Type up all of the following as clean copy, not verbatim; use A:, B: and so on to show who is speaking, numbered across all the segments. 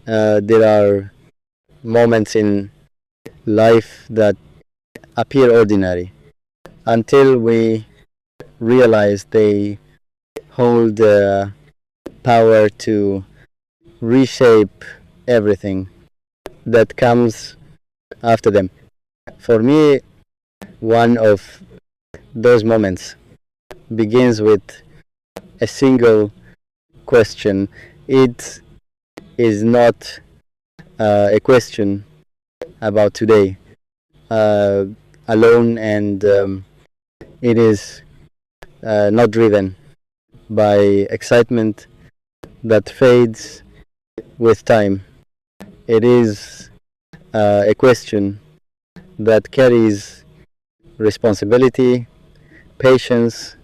A: There are moments in life that appear ordinary until we realize they hold the power to reshape everything that comes after them. For me, one of those moments begins with a single question. It is not a question about today alone, and it is not driven by excitement that fades with time. It is a question that carries responsibility, patience,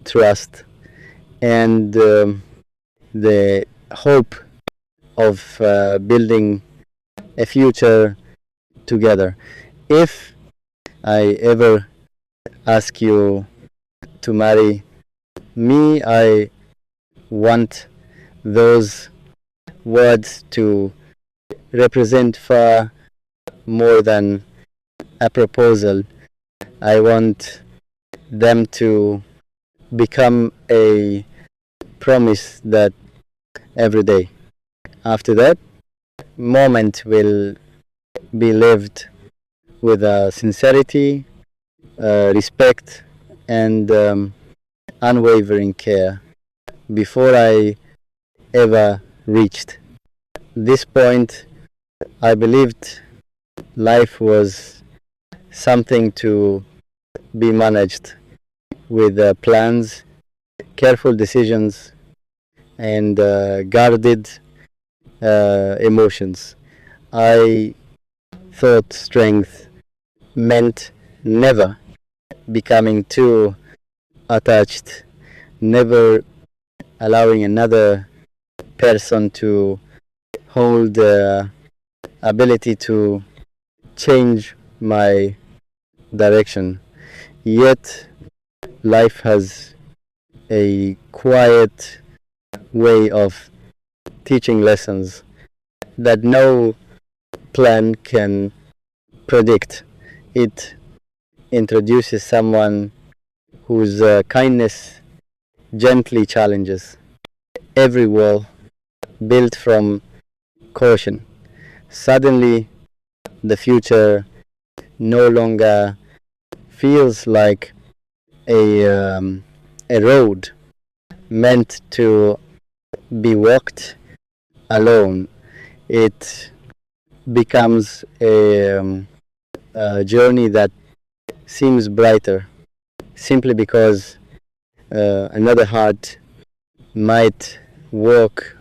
A: trust, and the hope of building a future together. If I ever ask you to marry me, I want those words to represent far more than a proposal. I want them to become a promise that every day after that moment will be lived with sincerity, respect, and unwavering care. Before I ever reached this point, I believed life was something to be managed with plans, careful decisions, and guarded emotions. I thought strength meant never becoming too attached, never allowing another person to hold the ability to change my direction. Yet life has a quiet way of teaching lessons that no plan can predict. It introduces someone whose kindness gently challenges every wall built from caution. Suddenly, the future no longer feels like a road meant to be walked alone. It becomes a journey that seems brighter simply because another heart might walk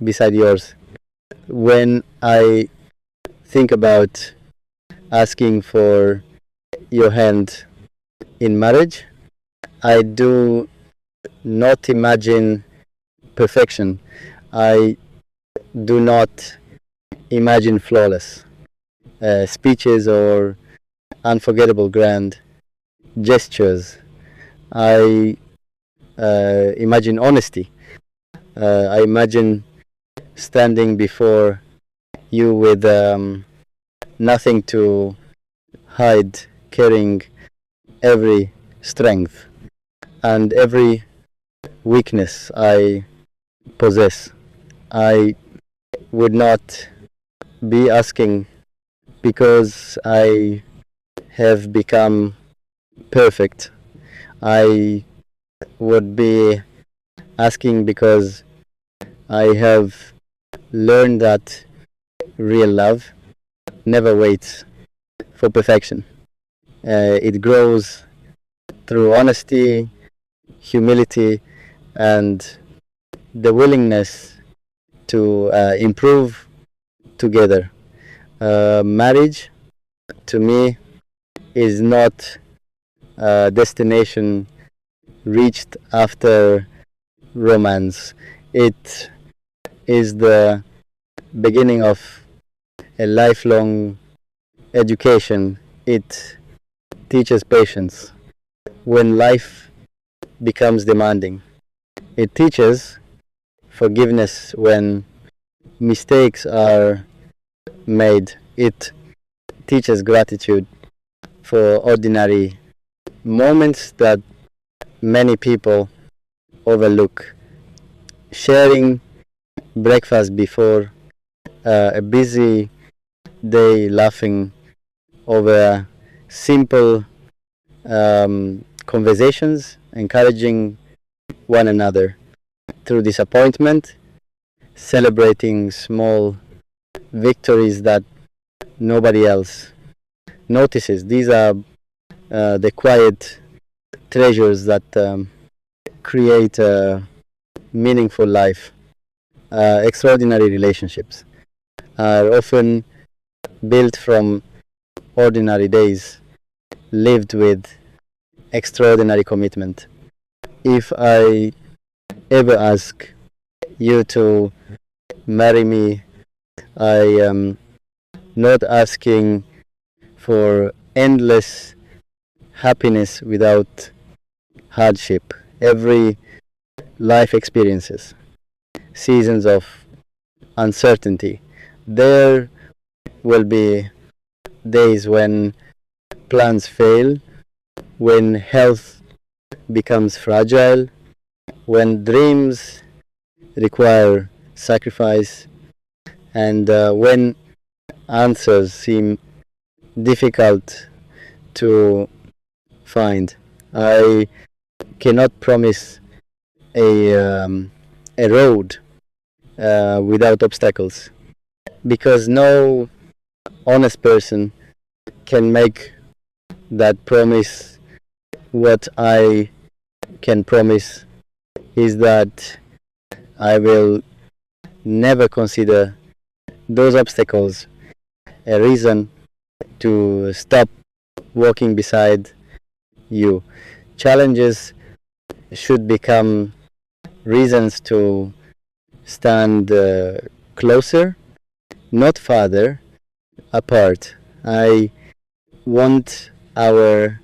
A: beside yours. When I think about asking for your hand in marriage, I do not imagine perfection. I do not imagine flawless speeches or unforgettable grand gestures. I imagine honesty. I imagine standing before you with nothing to hide, carrying every strength and every weakness I possess. I would not be asking because I have become perfect. I would be asking because I have learned that real love never waits for perfection. It grows through honesty, humility, and the willingness to improve together. Marriage, to me, is not a destination reached after romance. It is the beginning of a lifelong education. It teaches patience when life becomes demanding. It teaches forgiveness when mistakes are made. It teaches gratitude for ordinary moments that many people overlook. Sharing breakfast before a busy day, laughing over simple conversations, encouraging one another through disappointment, celebrating small victories that nobody else notices. These are the quiet treasures that create a meaningful life. Extraordinary relationships are often built from ordinary days lived with extraordinary commitment. If I ever ask you to marry me, I am not asking for endless happiness without hardship. Every life experiences seasons of uncertainty. There will be days when plans fail, when health becomes fragile, when dreams require sacrifice, and when answers seem difficult to find. I cannot promise a road without obstacles, because no honest person can make that promise. What I can promise is that I will never consider those obstacles a reason to stop walking beside you. Challenges should become reasons to stand closer, not farther apart. I want our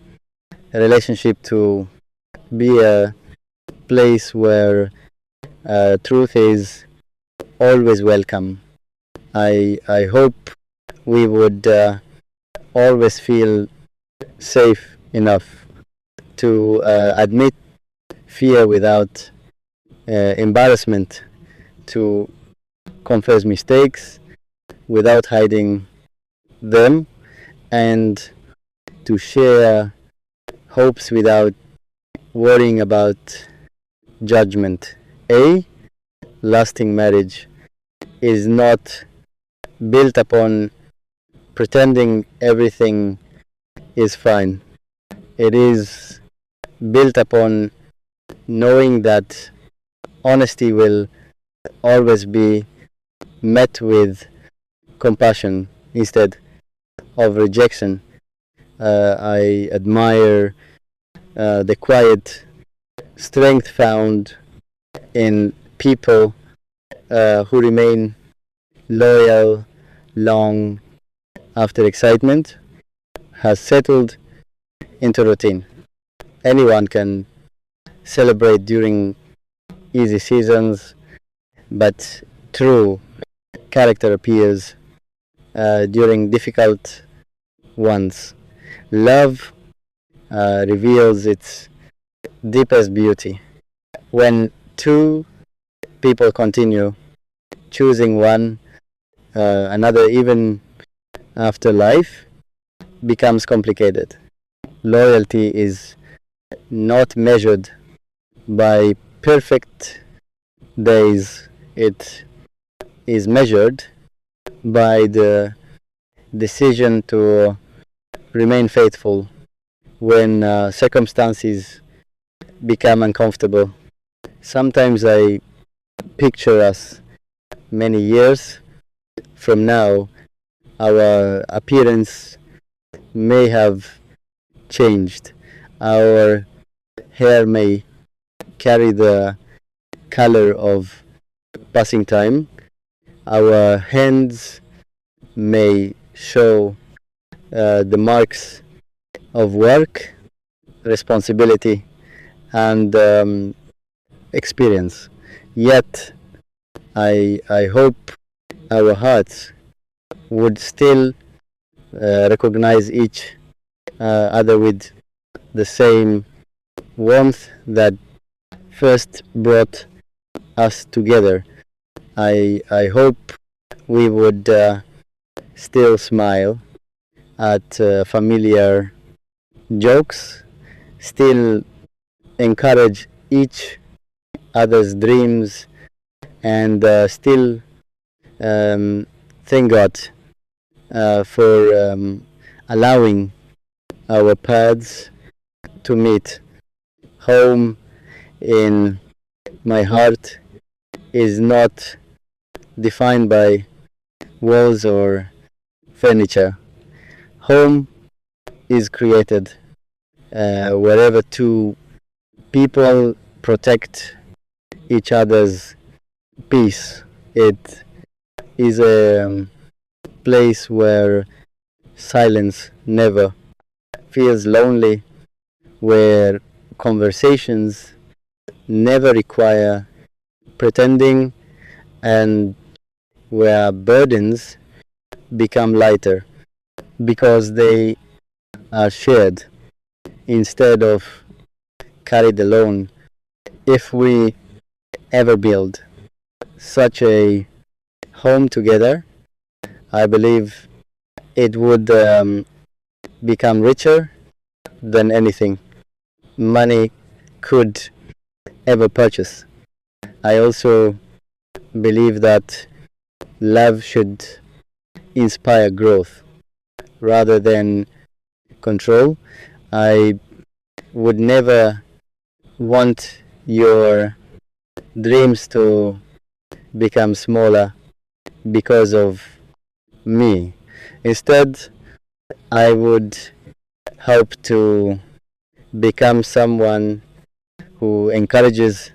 A: relationship to be a place where truth is always welcome. I hope we would always feel safe enough to admit fear without embarrassment, to confess mistakes without hiding them, and to share hopes without worrying about judgment. A lasting marriage is not built upon pretending everything is fine. It is built upon knowing that honesty will always be met with compassion instead of rejection. I admire the quiet strength found in people who remain loyal long after excitement has settled into routine. Anyone can celebrate during easy seasons, but true character appears during difficult ones. Love reveals its deepest beauty when two people continue choosing one another even after life becomes complicated. Loyalty is not measured by perfect days, it is measured by the decision to remain faithful when circumstances become uncomfortable. Sometimes I picture us many years from now, our appearance may have changed. Our hair may carry the color of passing time. Our hands may show the marks of work, responsibility, and experience. Yet, I hope our hearts would still recognize each other with the same warmth that first brought us together. I hope we would still smile at familiar jokes, still encourage each other's dreams, and still thank God for allowing our paths to meet. Home in my heart is not defined by walls or furniture. Home is created wherever two people protect each other's peace. It is a place where silence never feels lonely, where conversations never require pretending, and where burdens become lighter because they are shared instead of carried alone. If we ever build such a home together, I believe it would become richer than anything money could ever purchase. I also believe that love should inspire growth rather than control. I would never want your dreams to become smaller because of me. Instead, I would hope to become someone who encourages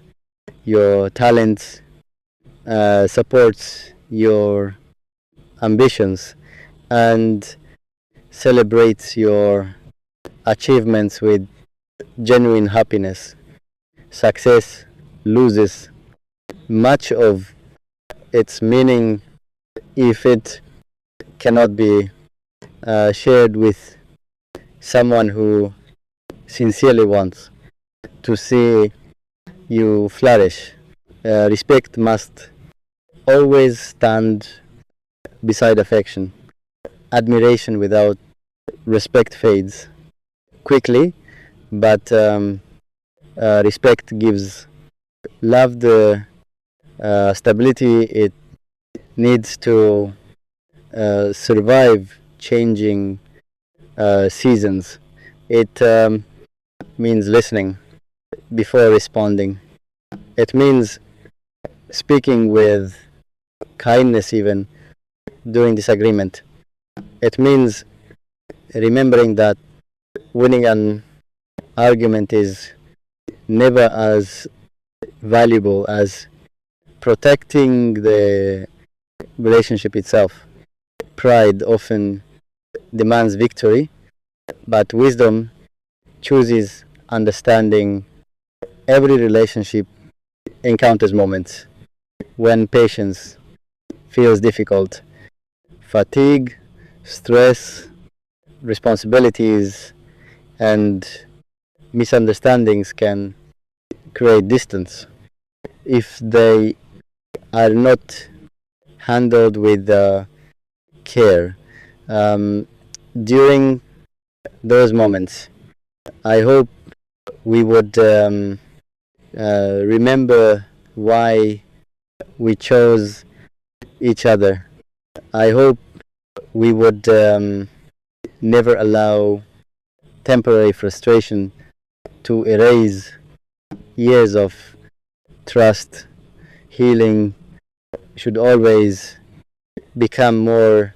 A: your talents, supports your ambitions, and celebrates your achievements with genuine happiness. Success loses much of its meaning if it cannot be shared with someone who sincerely wants to see you flourish. Respect must always stand beside affection. Admiration without respect fades quickly, but respect gives love the stability it needs to survive changing seasons. It means listening before responding. It means speaking with kindness even during disagreement. It means remembering that winning an argument is never as valuable as protecting the relationship itself. Pride often demands victory, but wisdom chooses understanding. Every relationship encounters moments when patience feels difficult. Fatigue, stress, responsibilities, and misunderstandings can create distance if they are not handled with care. During those moments, I hope we would remember why we chose each other. I hope we would never allow temporary frustration to erase years of trust. Healing should always become more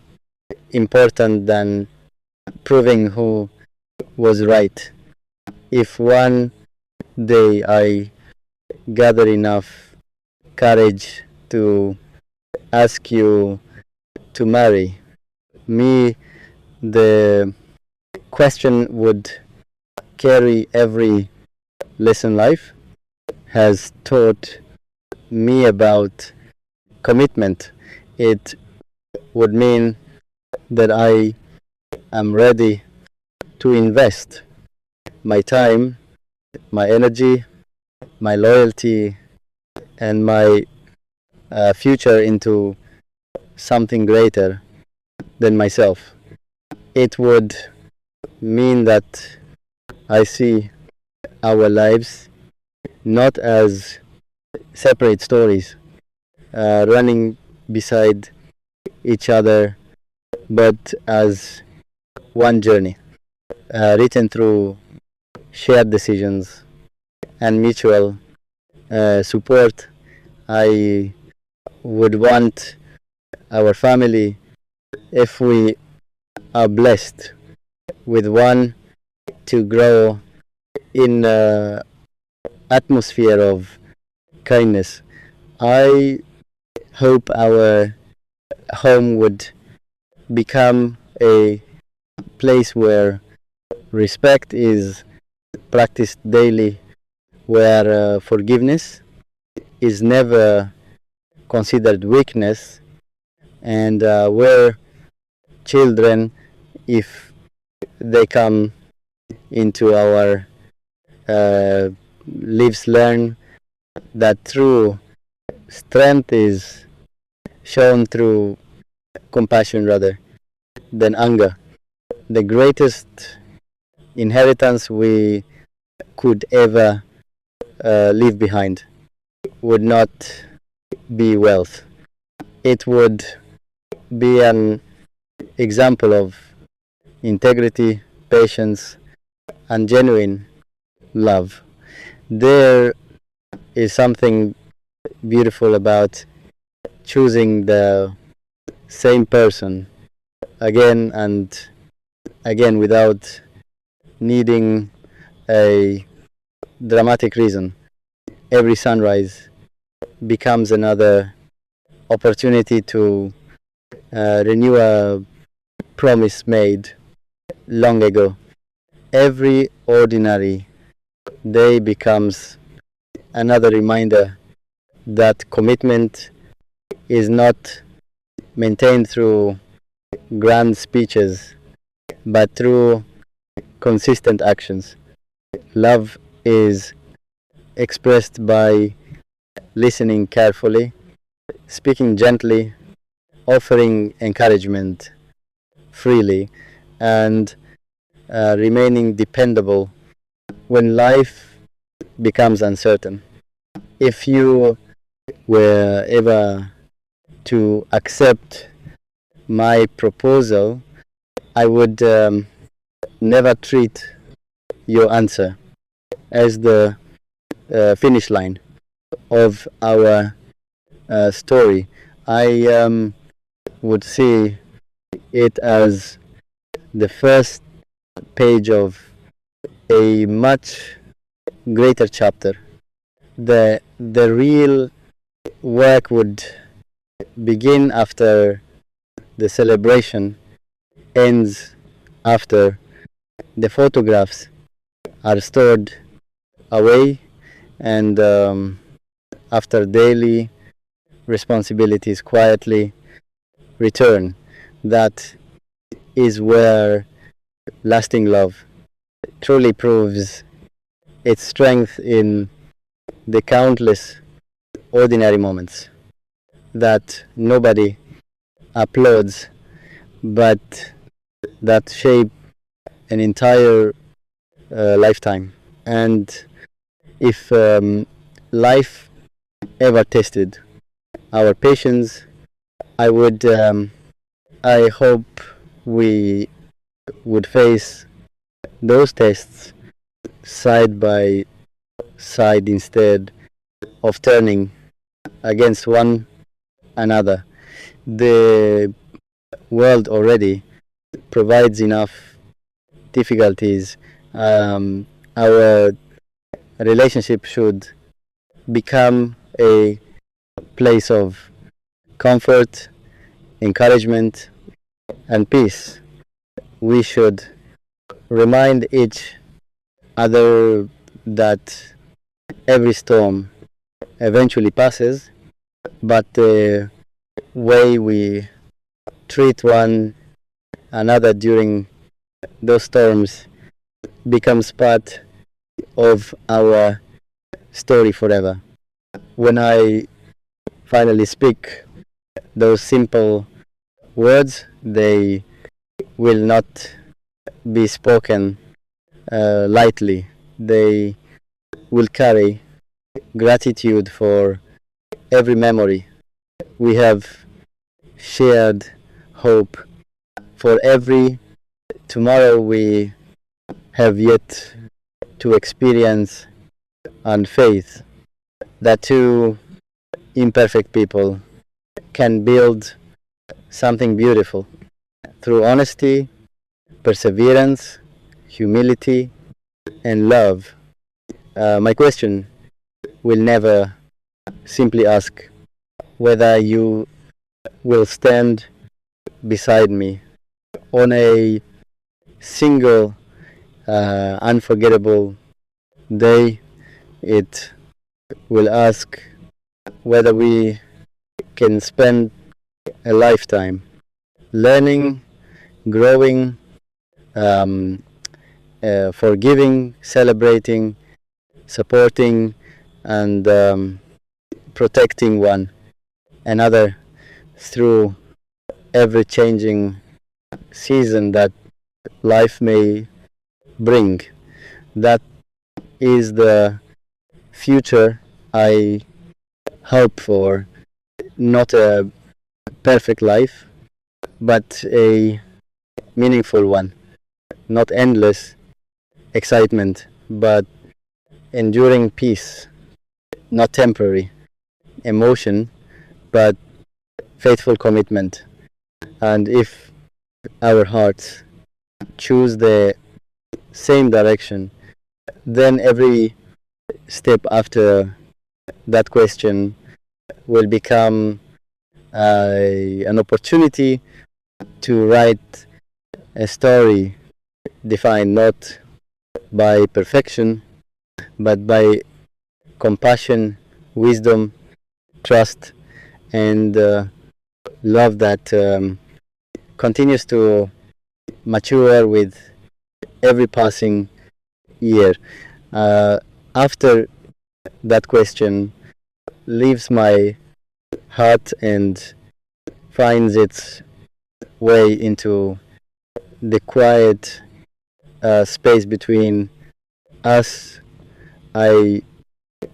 A: important than proving who was right. If one day I gather enough courage to ask you to marry me, the question would carry every lesson life has taught me about commitment. It would mean that I am ready to invest my time, my energy, my loyalty, and my future into something greater than myself. It would mean that I see our lives not as separate stories running beside each other, but as one journey written through shared decisions and mutual support. I would want our family, if we are blessed with one, to grow in an atmosphere of kindness. I hope our home would become a place where respect is practiced daily, where forgiveness is never considered weakness, and where children, if they come into our lives, learn that true strength is shown through compassion rather than anger. The greatest inheritance we could ever leave behind would not be wealth. It would be an example of integrity, patience, and genuine love. There is something beautiful about choosing the same person again and again without needing a dramatic reason. Every sunrise becomes another opportunity to renew a promise made long ago. Every ordinary day becomes another reminder that commitment is not maintained through grand speeches but through consistent actions. Love is expressed by listening carefully, speaking gently, offering encouragement freely, and remaining dependable when life becomes uncertain. If you were ever to accept my proposal, I would never treat your answer as the finish line of our story. I would see it as the first page of a much greater chapter. The real work would begin after the celebration ends, after the photographs are stored away, and after daily responsibilities quietly return. That is where lasting love truly proves its strength, in the countless ordinary moments that nobody applauds but that shape an entire lifetime. And if life ever tested our patience, I hope we would face those tests side by side instead of turning against one another. The world already provides enough difficulties. Our relationship should become a place of comfort, encouragement, and peace. We should remind each other that every storm eventually passes, but the way we treat one another during those storms becomes part of our story forever. When I finally speak those simple words, they will not be spoken lightly. They will carry gratitude for every memory we have shared, hope for every tomorrow we have yet to experience, and faith that two imperfect people can build something beautiful through honesty, perseverance, humility, and love. My question will never simply ask whether you will stand beside me on a single unforgettable day. It will ask whether we can spend a lifetime learning, growing, um, forgiving, celebrating, supporting, and protecting one another through every changing season that life may bring. That is the future I hope for. Not a perfect life, but a meaningful one. Not endless excitement, but enduring peace. Not temporary emotion, but faithful commitment. And if our hearts choose the same direction, then every step after that question will become an opportunity to write a story defined not by perfection but by compassion, wisdom, trust, and love that continues to mature with every passing year. After that question leaves my heart and finds its way into the quiet space between us, I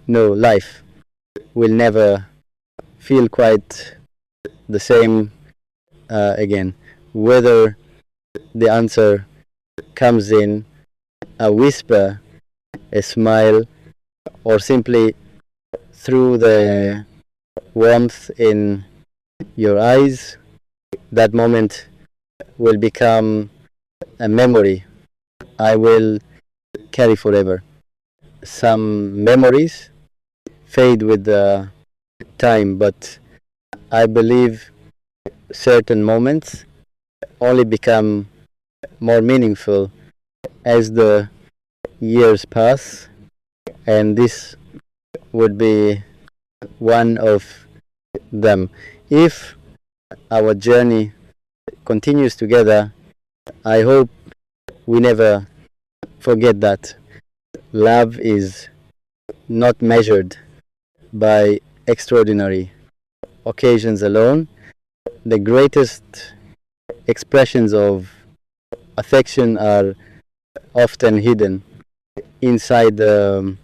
A: know life will never feel quite the same again. Whether the answer comes in a whisper, a smile, or simply through the warmth in your eyes, that moment will become a memory I will carry forever. Some memories fade with the time, but I believe certain moments only become more meaningful as the years pass, and this would be one of them. If our journey continues together, I hope we never forget that love is not measured by extraordinary occasions alone. The greatest expressions of affection are often hidden inside the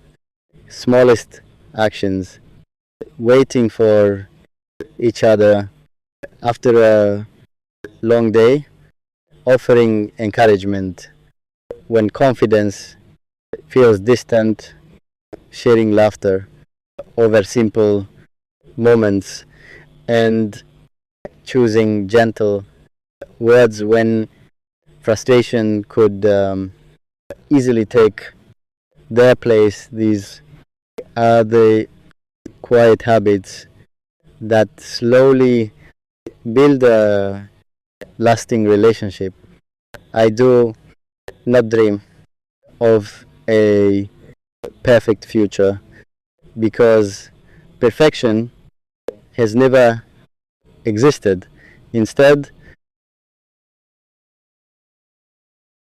A: smallest actions, waiting for each other after a long day, offering encouragement when confidence feels distant, sharing laughter over simple moments, and choosing gentle words when frustration could easily take their place. These are the quiet habits that slowly build a lasting relationship. I do not dream of a perfect future because perfection has never existed. Instead,